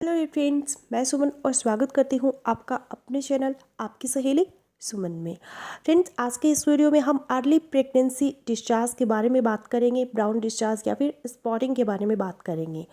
Hello friends, मैं सुमन और स्वागत करती हूँ आपका अपने चैनल आपकी सहेली सुमन में। फ्रेंड्स, आज के इस वीडियो में हम अर्ली प्रेगनेंसी डिस्चार्ज के बारे में बात करेंगे, ब्राउन डिस्चार्ज या फिर स्पॉटिंग के बारे में बात करेंगे।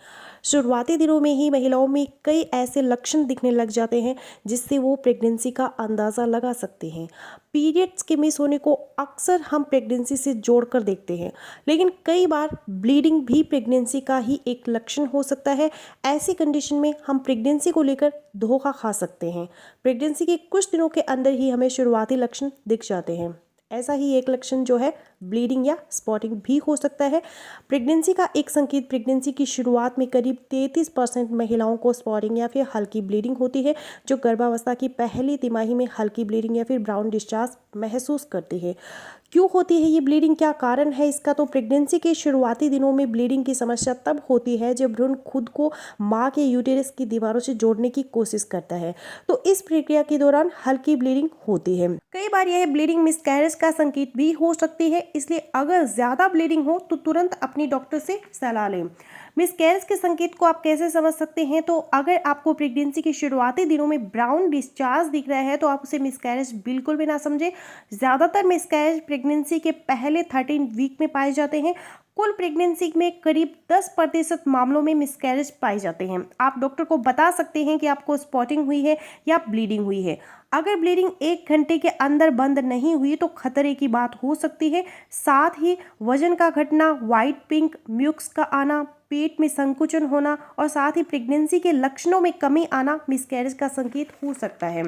शुरुआती दिनों में ही महिलाओं में कई ऐसे लक्षण दिखने लग जाते हैं जिससे वो प्रेगनेंसी का अंदाज़ा लगा सकते हैं। पीरियड्स के मिस होने को अक्सर हम प्रेगनेंसी से जोड़कर देखते हैं, लेकिन कई बार ब्लीडिंग भी प्रेगनेंसी का ही एक लक्षण हो सकता है। ऐसी कंडीशन में हम प्रेगनेंसी को लेकर धोखा खा सकते हैं। प्रेगनेंसी के कुछ दिनों के अंदर ही हमें शुरुआती लक्षण दिख जाते हैं। ऐसा ही एक लक्षण जो है ब्लीडिंग या स्पॉटिंग भी हो सकता है। प्रेगनेंसी का एक संकेत प्रेगनेंसी की शुरुआत में करीब 33% महिलाओं को स्पॉटिंग या फिर हल्की ब्लीडिंग होती है, जो गर्भावस्था की पहली तिमाही में हल्की ब्लीडिंग या फिर ब्राउन डिस्चार्ज महसूस करती है। क्यों होती है ये ब्लीडिंग, क्या कारण है इसका? तो प्रेगनेंसी के शुरुआती दिनों में ब्लीडिंग की समस्या तब होती है जब भ्रूण खुद को मां के यूटेरस की दीवारों से जोड़ने की कोशिश करता है, तो इस प्रक्रिया के दौरान हल्की ब्लीडिंग होती है। कई बार यह ब्लीडिंग मिसकैरेज का संकेत भी हो सकती है, इसलिए अगर ज्यादा ब्लीडिंग हो तो तुरंत अपनी डॉक्टर से सलाह लें। मिसकैरेज के संकेत को आप कैसे समझ सकते हैं? तो अगर आपको प्रेगनेंसी के शुरुआती दिनों में ब्राउन डिस्चार्ज दिख रहा है तो आप उसे मिसकैरेज बिल्कुल भी ना समझें। ज़्यादातर मिसकैरेज प्रेगनेंसी के पहले 13 वीक में पाए जाते हैं। कुल प्रेगनेंसी में करीब 10% मामलों में मिसकैरेज पाए जाते हैं। आप डॉक्टर को बता सकते हैं कि आपको स्पॉटिंग हुई है या ब्लीडिंग हुई है। अगर ब्लीडिंग 1 घंटे के अंदर बंद नहीं हुई तो खतरे की बात हो सकती है। साथ ही वजन का घटना, वाइट पिंक म्यूक्स का आना, पेट में संकुचन होना और साथ ही प्रेगनेंसी के लक्षणों में कमी आना मिसकैरेज का संकेत हो सकता है।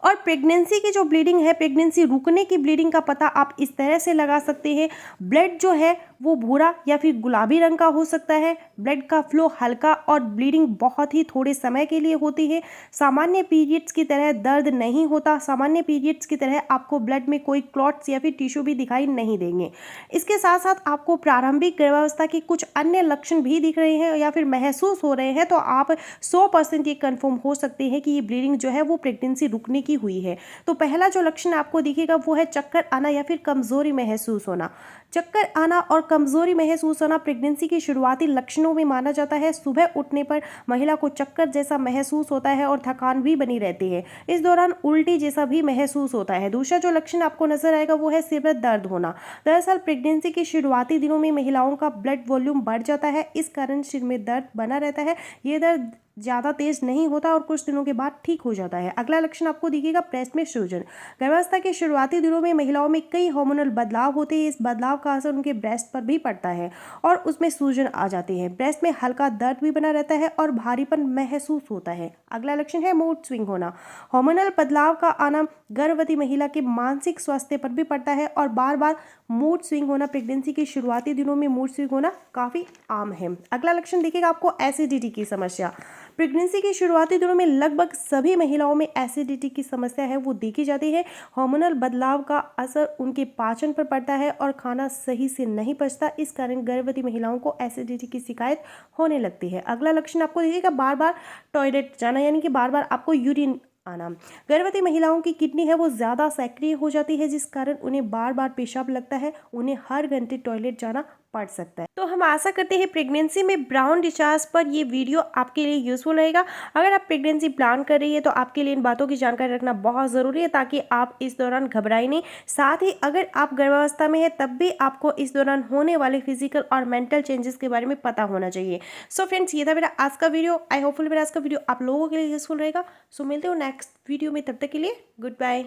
और प्रेगनेंसी की जो ब्लीडिंग है, प्रेगनेंसी रुकने की ब्लीडिंग का पता आप इस तरह से लगा सकते हैं। ब्लड जो है वो भूरा या फिर गुलाबी रंग का हो सकता है। ब्लड का फ्लो हल्का और ब्लीडिंग बहुत ही थोड़े समय के लिए होती है। सामान्य पीरियड्स की तरह दर्द नहीं होता। सामान्य पीरियड्स की तरह आपको ब्लड में कोई क्लॉट्स या फिर टिश्यू भी दिखाई नहीं देंगे। इसके साथ साथ आपको प्रारंभिक गर्भावस्था के कुछ अन्य लक्षण भी दिख रहे हैं या फिर महसूस हो रहे हैं, तो आप 100% ये कन्फर्म हो सकते हैं कि ये ब्लीडिंग जो है वो प्रेगनेंसी रुकने की हुई है। तो पहला जो लक्षण आपको दिखेगा वो है चक्कर आना या फिर कमजोरी महसूस होना। चक्कर आना और कमजोरी महसूस होना प्रेगनेंसी के शुरुआती लक्षणों में माना जाता है। सुबह उठने पर महिला को चक्कर जैसा महसूस होता है और थकान भी बनी रहती है। इस दौरान उल्टी जैसा भी महसूस होता है। दूसरा जो लक्षण आपको नजर आएगा वो है सिर में दर्द होना। दरअसल प्रेगनेंसी के शुरुआती दिनों में महिलाओं का ब्लड वॉल्यूम बढ़ जाता है, इस कारण सिर में दर्द बना रहता है। ये दर्द ज़्यादा तेज नहीं होता और कुछ दिनों के बाद ठीक हो जाता है। अगला लक्षण आपको दिखेगा ब्रेस्ट में सूजन। गर्भावस्था के शुरुआती दिनों में महिलाओं में कई हार्मोनल बदलाव होते हैं। इस बदलाव का असर उनके ब्रेस्ट पर भी पड़ता है और उसमें सूजन आ जाती है। ब्रेस्ट में हल्का दर्द भी बना रहता है और भारीपन महसूस होता है। अगला लक्षण है मूड स्विंग होना। हार्मोनल बदलाव का आना गर्भवती महिला के मानसिक स्वास्थ्य पर भी पड़ता है और बार बार मूड स्विंग होना, प्रेगनेंसी के शुरुआती दिनों में मूड स्विंग होना काफ़ी आम है। अगला लक्षण दिखेगा आपको एसिडिटी की समस्या। प्रेगनेंसी के शुरुआती दिनों में लगभग सभी महिलाओं में एसिडिटी की समस्या है वो देखी जाती है। हार्मोनल बदलाव का असर उनके पाचन पर पड़ता है और खाना सही से नहीं पचता, इस कारण गर्भवती महिलाओं को एसिडिटी की शिकायत होने लगती है। अगला लक्षण आपको दिखेगा बार बार टॉयलेट जाना, यानी कि बार बार आपको यूरिन आना। गर्भवती महिलाओं की किडनी है वो ज़्यादा सक्रिय हो जाती है, जिस कारण उन्हें बार बार पेशाब लगता है। उन्हें हर घंटे टॉयलेट जाना पड़ सकता है। तो हम आशा करते हैं प्रेगनेंसी में ब्राउन डिस्चार्ज पर ये वीडियो आपके लिए यूजफुल रहेगा। अगर आप प्रेगनेंसी प्लान कर रही है तो आपके लिए इन बातों की जानकारी रखना बहुत ज़रूरी है, ताकि आप इस दौरान घबराएं नहीं। साथ ही अगर आप गर्भावस्था में है तब भी आपको इस दौरान होने वाले फिजिकल और मेंटल चेंजेस के बारे में पता होना चाहिए। सो फ्रेंड्स, ये था मेरा आज का वीडियो। आई होपफुल मेरा आज का वीडियो आप लोगों के लिए यूजफुल रहेगा। सो मिलते हो नेक्स्ट वीडियो में, तब तक के लिए गुड बाय।